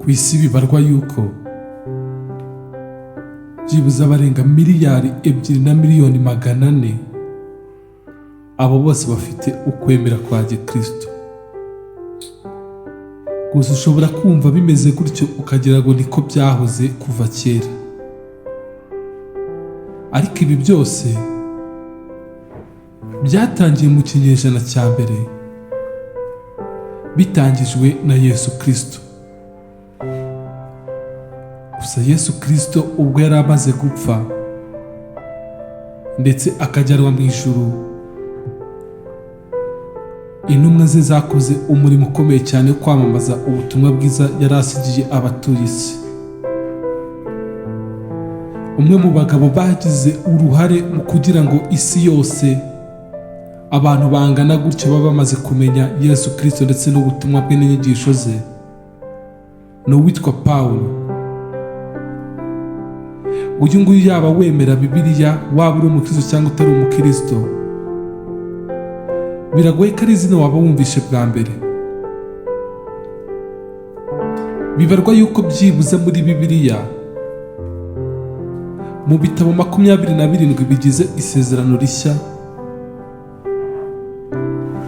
ku isi bibarwa yuko byibuze abarenga miliyari 2,400,000 abo bose bafite ukwemera kwa Gikristo. Gusa ushobora kumva bimeze gutyo ukagira ngo niko byahoze kuva kera, ariko ibi byose byatangiye mu kinyejana cya mbere bitangijwe na Yesu Kristo. Gusa Yesu Kristo ubwo yari amaze gupfa ndetse akajyanwa mu ijuru, intumwa ze zakoze umurimo ukomeye cyane wo kwamamaza ubutumwa bwiza yari asigiye abatuye isi. Umwe mu bagabo bagize uruhare mu kugira ngo isi yose abantu bangana gutyo baba bamaze kumenya Yesu Kristo ndetse n'ubutumwa bwe n'inyigisho ze ni uwitwa Pawulo. Uyu nguyu yaba wemera Bibiliya, waba uri umukristo cyangwa utari umukristo, biragoye ko ari izina waba wumvishe bwa mbere. Bibarwa yuko byibuze muri Bibiliya mu bitabo 27 bigize isezerano rishya,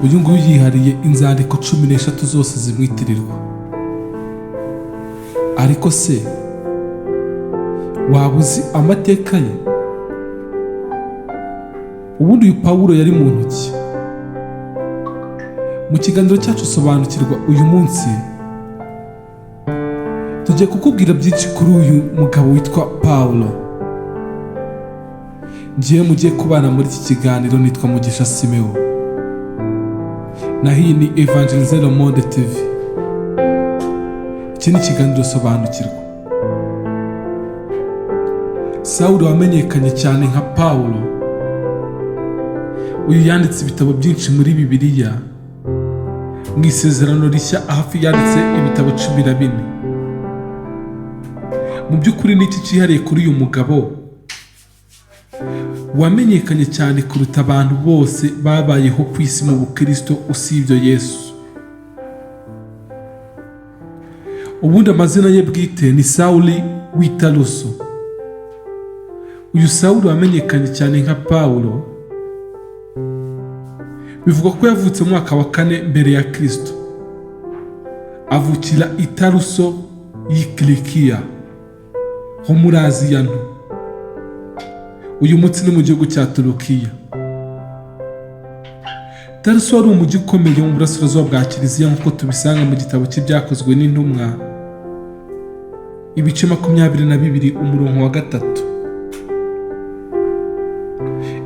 uyu nguyu yihariye inzandiko 13 zose zimwitirirwa. Ariko se waba uzi amateka ye? Ubundi uyu Pawulo yari muntu ki? Mu kiganiro cyacu sobanukirwa uyu munsi tugiye kukubwira byinshi kuri uyu mugabo witwa Pawulo. Ngiye mugiye kubana muri iki kiganiro, nitwa Mugisha Siméon, na hii ni Evangeliser le Monde TV. Iki ni ikiganiro sobanukirwa. Sawuli wamenyekanye cyane nka Pawulo, uyu yanditse ibitabo byinshi muri Bibiliya. Mu isezerano rishya hafi yanditse ibitabo 14. Mu by'ukuri ni iki cyihariye kuri uyu mugabo wamenyekanye cyane kuruta abantu bose babayeho ku isi mu Bukristo usibye Yesu? Ubundi amazina ye bwite ni Sawuli w'i Taruso. Uyu Sawuli wamenyekanye cyane nka Pawulo bivugwa ko yavutse mu mwaka wa 4 mbere ya Kristo, avukira i Taruso y'i Kilikiya ho muri Aziya nto. Uyu munsi ni mu gihugu cya Turukiya. Taruso wari umujyi ukomeye mu burasirazuba bwa Kiliziya nk'uko tubisanga mu gitabo cy'ibyakozwe n'intumwa ibice 22 umurongo wa 3.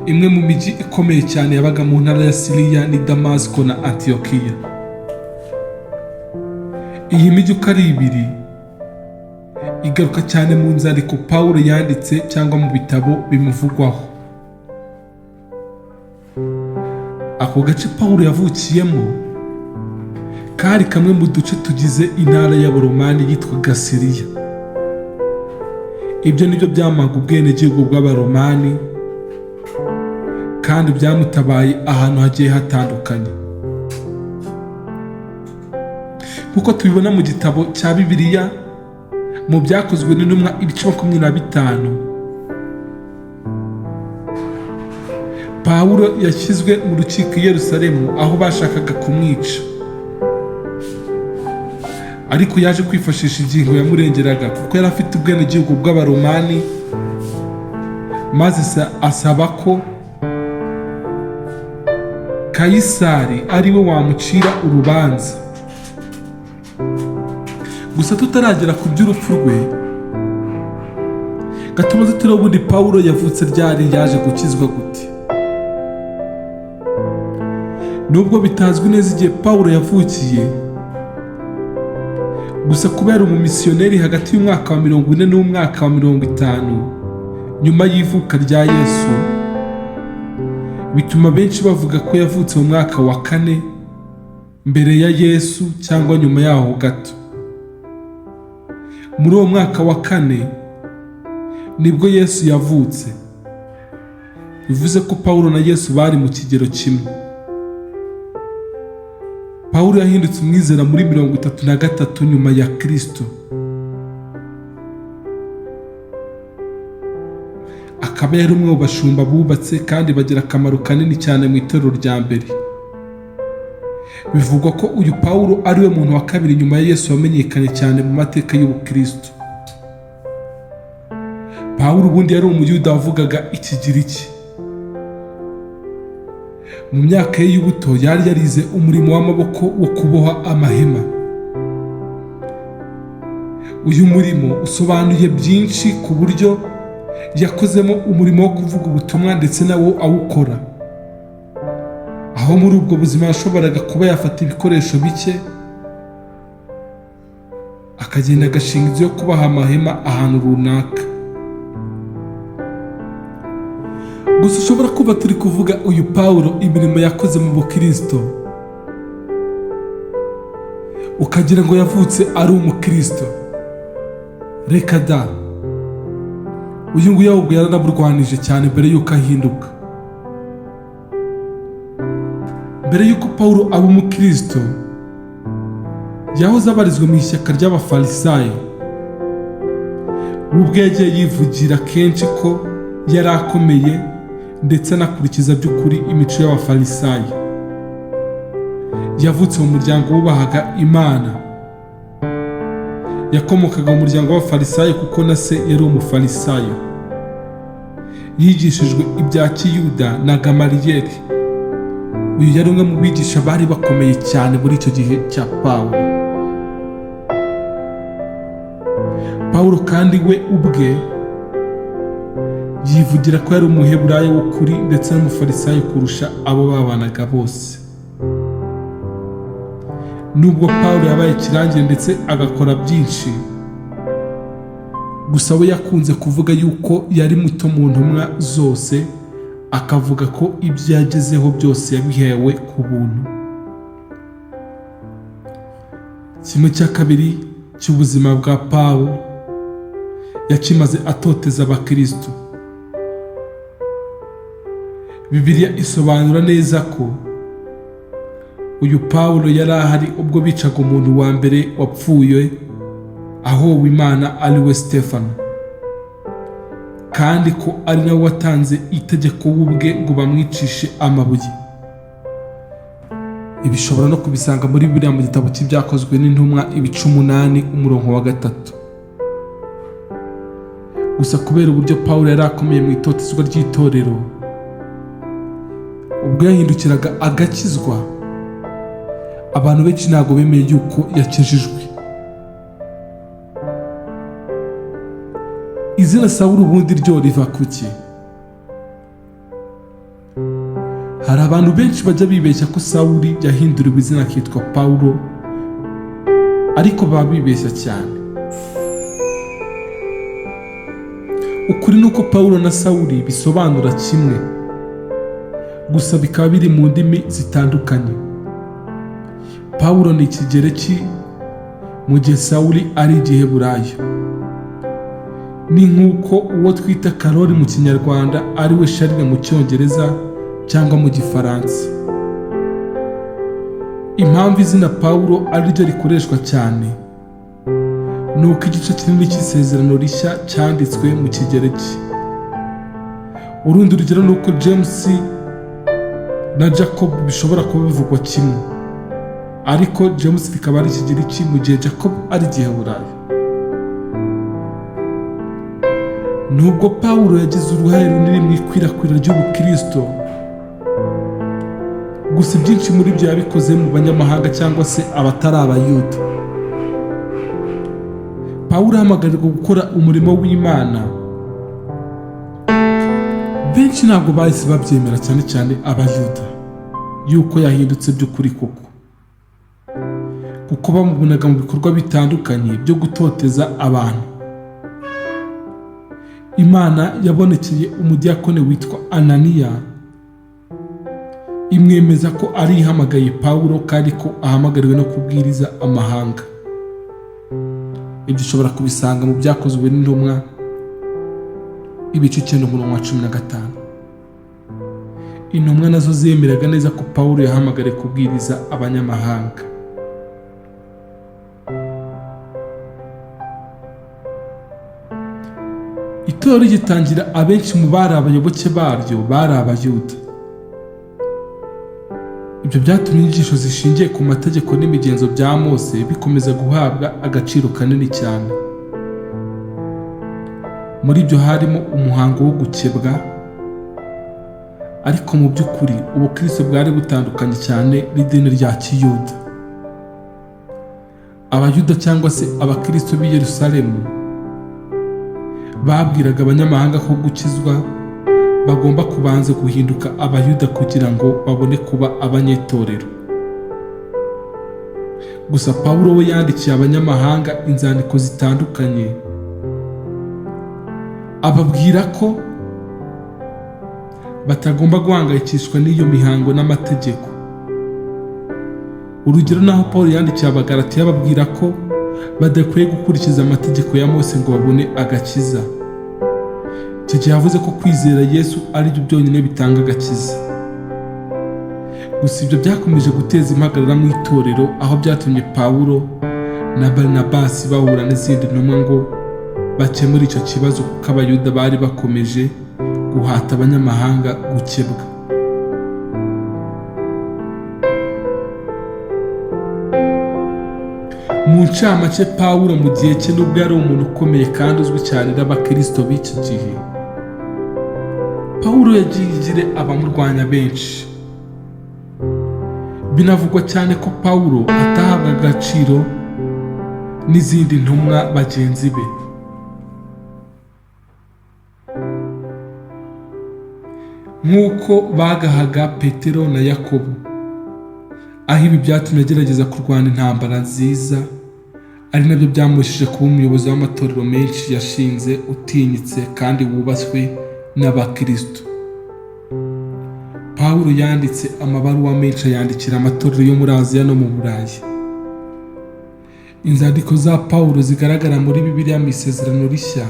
Imwe mu mijyi ikomeye cyane yabaga mu ntara ya Siriya ni Damasiko na Antiyokiya. Iyi mijyi uko ari ibiri igaruka cyane mu nzandiko Pawulo yanditse cyangwa mu bitabo bimuvugwaho. Ako gace Pawulo yavukiyemo kari kamwe mu duce tugize intara y'Abaromani yitwaga Siriya. Ibyo nibyo byamaga ubwenegihugu bw'Abaromani kandi byamutabaye ahantu hagiye hatandukanye. Nkuko tubibona mu gitabo cya Bibiliya mu byakozwe n'intumwa ibice 25, Pawulo yashyizwe mu rukiko i Yerusalemu aho bashakaga kumwica, ariko yaje kwifashisha ingingo yamurengeraga kuko yari afite ubwenegihugu bw'Abaromani, maze asaba ko Kayisari ari we wamucira urubanza. Gusa tutaragera ku by'urupfu rwe, gatumaze tureba ubundi Pawulo yavutse ryari, yaje gukizwa gute. Nubwo bitazwi neza igihe Pawulo yavukiye, gusa kubera umumisiyoneri hagati y'umwaka wa 40 n'umwaka wa 50 nyuma y'ivuka rya Yesu, bituma benshi bavuga ko yavutse mu mwaka wa 4 mbere ya Yesu cyangwa nyuma yaho gato. Muri uwo mwaka wa 4 nibwo Yesu yavutse. Bivuze ko Pawulo na Yesu bari mu kigero kimwe. Pawulo yahindutse umwizera muri 33 nyuma ya Kristo. akaba yari umwe mu bashumba bubatse kandi bagira akamaro kanini cyane mu itorero rya mbere. Bivugwa ko uyu Pawulo ari we muntu wa kabiri nyuma ya Yesu wamenyekanye cyane mu mateka y'Ubukristo. Pawulo ubundi yari umuyuda wavugaga Ikigiriki. Mu myaka ye y'ubuto yari yarize umurimo w'amaboko wo kuboha amahema. Uyu murimo usobanuye byinshi ku buryo yakozemo umurimo wo kuvuga ubutumwa ndetse nawo awukora, aho muri ubwo buzima yashoboraga kuba yafata ibikoresho bike akagenda agashinga inzu yo kubaha amahema ahantu runaka. Gusa ushobora kuba turi kuvuga uyu Pawulo imirimo yakoze mu Bukristo ukagira ngo yavutse ari umukristo. Reka da, uyu nguyu ahubwo yaranaburwanije cyane mbere y'uko ahinduka. Mbere y'uko Pawulo aba umukristo yahoze abarizwa mu ishyaka ry'abafarisayo. Ubwo yagiye yivugira kenshi ko yari akomeye ndetse anakurikiza by'ukuri imico y'abafarisayo. Yavutse mu muryango wubahaga Imana. Yakomokaga mu muryango w'abafarisayo kuko na se yari umufarisayo. Yigishijwe ibya Kiyuda na Gamaliyeli. Uyu yari umwe mu bigisha bari bakomeye cyane muri icyo gihe cya Pawulo. Pawulo kandi we ubwe yivugira ko yari umuheburayo w'ukuri ndetse n'umufarisayo kurusha abo babanaga bose. Nubwo Pawulo yabaye ikirangirire ndetse agakora byinshi, gusa we yakunze kuvuga yuko yari muto mu ntumwa zose, akavuga ko ibyo yagezeho byose yabihewe ku buntu. Kimwe cya kabiri cy'ubuzima bwa Pawulo yakimaze atoteza abakristo. Bibiliya isobanura neza ko uyu Pawulo yari ahari ubwo bicaga umuntu wa mbere wapfuye ahowe Imana ari we Stefano, kandi ko ari nawe watanze itegeko ubwe ngo bamwicishe amabuye. Ibi bishobora no kubisanga muri Bibiliya mu gitabo cy'ibyakozwe n'intumwa ibice 8 umurongo wa 3. Gusa kubera uburyo Pawulo yari akomeye mu itotezwa ry'itorero, ubwo yahindukiraga agakizwa, abantu benshi ntabwo bemeye yuko yakijijwe. Izina Sawuli ubundi ryo riva kuki? Hari abantu benshi bajya bibeshya ko Sawuli yahinduriwe izina akitwa Pawulo, ariko baba bibeshya cyane. Ukuri nuko Pawulo na Sawuli bisobanura kimwe, gusa bikaba biri mu ndimi zitandukanye. Pawulo ni Ikigereki mu gihe Sawuli ari Igiheburayo. Ni nk'uko uwo twita Karoli mu Kinyarwanda ari we Charles mu Cyongereza cyangwa mu Gifaransa. Impamvu izina Pawulo ari ryo rikoreshwa cyane ni uko igice kinini cy'isezerano rishya cyanditswe mu Kigereki. Urundi rugero ni uko James na Jacob bishobora kuba bivugwa kimwe, ariko James bikaba ari Ikigiriki mu gihe Jacob ari Igiheburayo. Nubwo Pawulo yagize uruhare runini mu ikwirakwira ry'Ubukristo, gusa byinshi muri byo yabikoze mu banyamahanga cyangwa se abatari Abayuda. Pawulo ahamagarirwa gukora umurimo w'Imana. Benshi ntabwo bahise babyemera, cyane cyane Abayuda, yuko yahindutse by'ukuri koko, kuko bamubonaga mu bikorwa bitandukanye byo gutoteza abantu. Imana yabonekeye umudiyakone witwa Ananiya, imwemeza ko ari ihamagaye Pawulo kandi ko ahamagariwe no kubwiriza amahanga. Ibyo ushobora kubisanga mu byakozwe n'intumwa ibice 9 umurongo wa 15. Intumwa nazo zemeraga neza ko Pawulo yahamagariye kubwiriza abanyamahanga. itorero rigitangira abenshi mu bari abayoboke baryo bari abayuda. Ibyo byatumye inyigisho zishingiye ku mategeko n'imigenzo bya Mose bikomeza guhabwa agaciro kanini cyane. Muri byo harimo umuhango wo gukebwa, ariko mu by'ukuri ubukristo bwari butandukanye cyane n'idini rya kiyuda. Abayuda cyangwa se abakristo b'i Yerusalemu babwiraga abanyamahanga ko gukizwa bagomba kubanza guhinduka abayuda kugira ngo babone kuba abanyetorero. Gusa Pawulo we yandikiye abanyamahanga inzandiko zitandukanye ababwira ko batagomba guhangayikishwa n'iyo mihango n'amategeko. Urugero naho Pawulo yandikiye abagalatiya ababwira ko badakwiye gukurikiza amategeko ya Mose ngo babone agakiza. Icyo gihe yavuze ko kwizera Yesu ari byo byonyine bitanga agakiza. Gusa ibyo byakomeje guteza impagarara mu itorero, aho byatumye Pawulo na Barinabasi bahura n'izindi ntumwa ngo bakemure icyo kibazo, kuko abayuda bari bakomeje guhata abanyamahanga gukebwa. Mu ncamake, Pawulo mu gihe cye nubwo yari umuntu ukomeye kandi uzwi cyane n'abakristo b'iki gihe, Pawulo yagiye abamurwanya benshi. Binavugwa cyane ko Pawulo atahabwa agaciro n'izindi ntumwa bagenzi be. Nk'uko bagahaga Petero na Yakobo, aho ibi byatumye agerageza kurwana intambara nziza, ari nabyo byamushije kuba umuyobozi w'amatorero menshi yashinze, utinyitse kandi wubaswe n'abakristo. Pawulo yanditse amabaruwa menshi yandikira amatorero yo muri Aziya no mu Burayi. Inzandiko za Pawulo zigaragara muri Bibiliya mu Isezerano Rishya,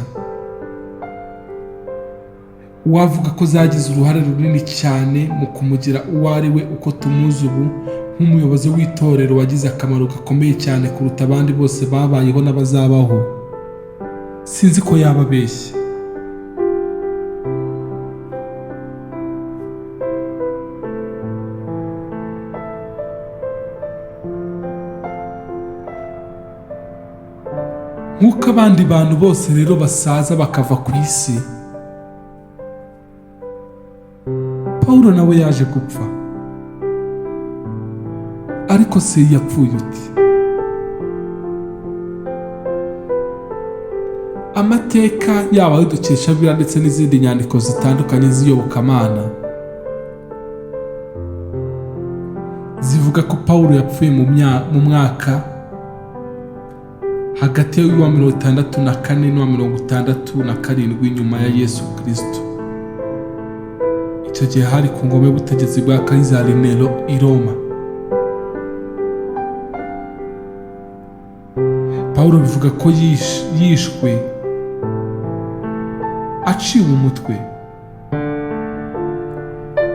wavuga ko zagize uruhare runini cyane mu kumugira uwo ari we uko tumuzi ubu, nk'umuyobozi w'itorero wagize akamaro gakomeye cyane kuruta abandi bose babayeho n'abazabaho. Sinzi ko yaba abeshya. Nk'uko abandi bantu bose rero basaza bakava ku isi, Pawulo nawe yaje gupfa. Ariko se yapfuye ute? Amateka yaba ayo dukesha Bibiliya ndetse n'izindi nyandiko zitandukanye z'iyobokamana zivuga ko Pawulo yapfuye mu mwaka hagati y'uwa 64 n'uwa 67 nyuma ya Yesu Kristo. Icyo gihe hari ku ngoma y'ubutegetsi bwa Kayizari Nero i Roma. Pawulo bivuga ko yishwe aciwe umutwe.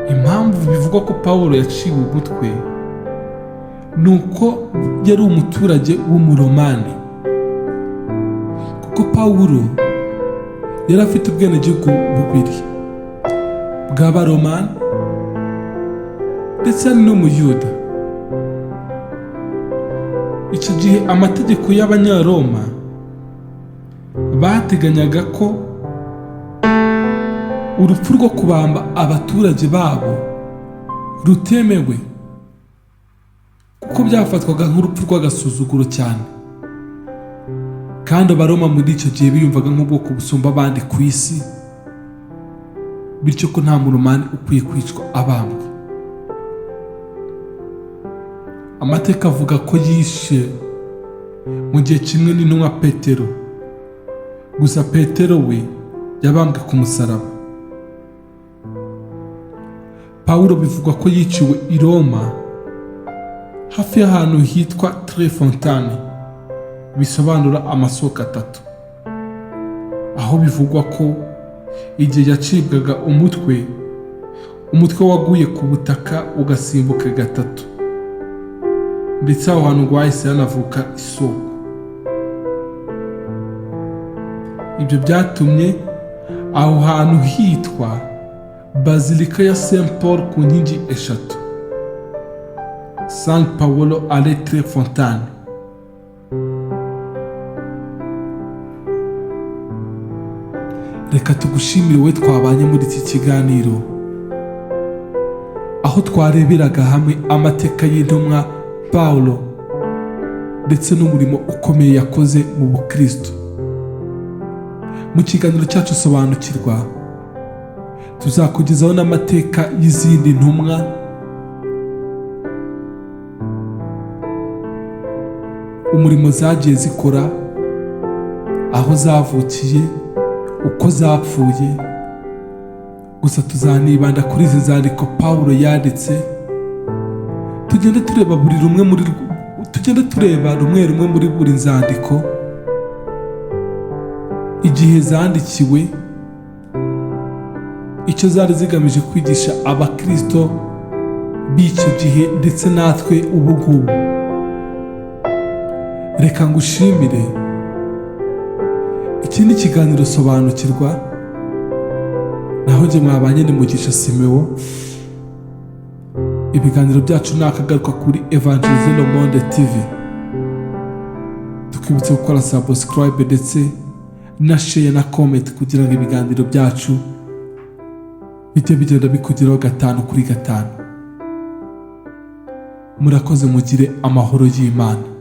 Impamvu bivugwa ko Pawulo yaciwe umutwe nuko yari umuturage w'umuromani, kuko Pawulo yari afite ubwenegihugu bubiri bw'abaromani ndetse n'umuyuda. Icyo gihe amategeko y'abanyaroma bateganyaga ko urupfu rwo kubamba abaturage babo rutemewe, kuko byafatwaga nk'urupfu rw'agasuzuguro cyane, kandi abaroma muri icyo gihe biyumvaga nk'ubwoko busumba abandi ku isi, bityo ko nta muromani ukwiye kwicwa abambwe. Amateka avuga ko yishe mu gihe kimwe n'intumwa Petero, gusa Petero we yabambwe ku musaraba. Pawulo bivugwa ko yiciwe i Roma hafi y'ahantu hitwa Tre Fontane, bisobanura amasoko atatu, aho bivugwa ko igihe yacibwaga umutwe waguye ku butaka ugasimbuka gatatu, ndetse aho hantu ngo hahise hanavuka isoko. Ibyo byatumye aho hantu hitwa Bazilika ya Saint Paul ku nkingi eshatu, San Paolo alle Tre Fontane. Reka tugushimire wowe twabanye muri iki kiganiro, aho twareberaga hamwe amateka y'intumwa Pawulo ndetse n'umurimo ukomeye yakoze mu Bukristo. Mu kiganiro cyacu sobanukirwa tuzakugezaho n'amateka y'izindi ntumwa, umurimo zagiye zikora, aho zavukiye, uko zapfuye. Gusa tuzanibanda kuri izi zandiko Pawulo yanditse, tugende tureba rumwe muri buri nzandiko, igihe zandikiwe, icyo zari zigamije kwigisha abakristo b'icyo gihe ndetse natwe ubu ngubu. Reka ngushimire. Iki ni ikiganiro sobanukirwa, naho njye mwabanye ni Mugisha Siméon. Ibiganiro byacu nakagaruka kuri Evangelize le Monde TV. Tukibutse gukora subscribe ndetse na share na comment kugira ngo ibiganiro byacu bijye bigenda bikugeraho 5 kuri 5. Murakoze, mugire amahoro y'Imana.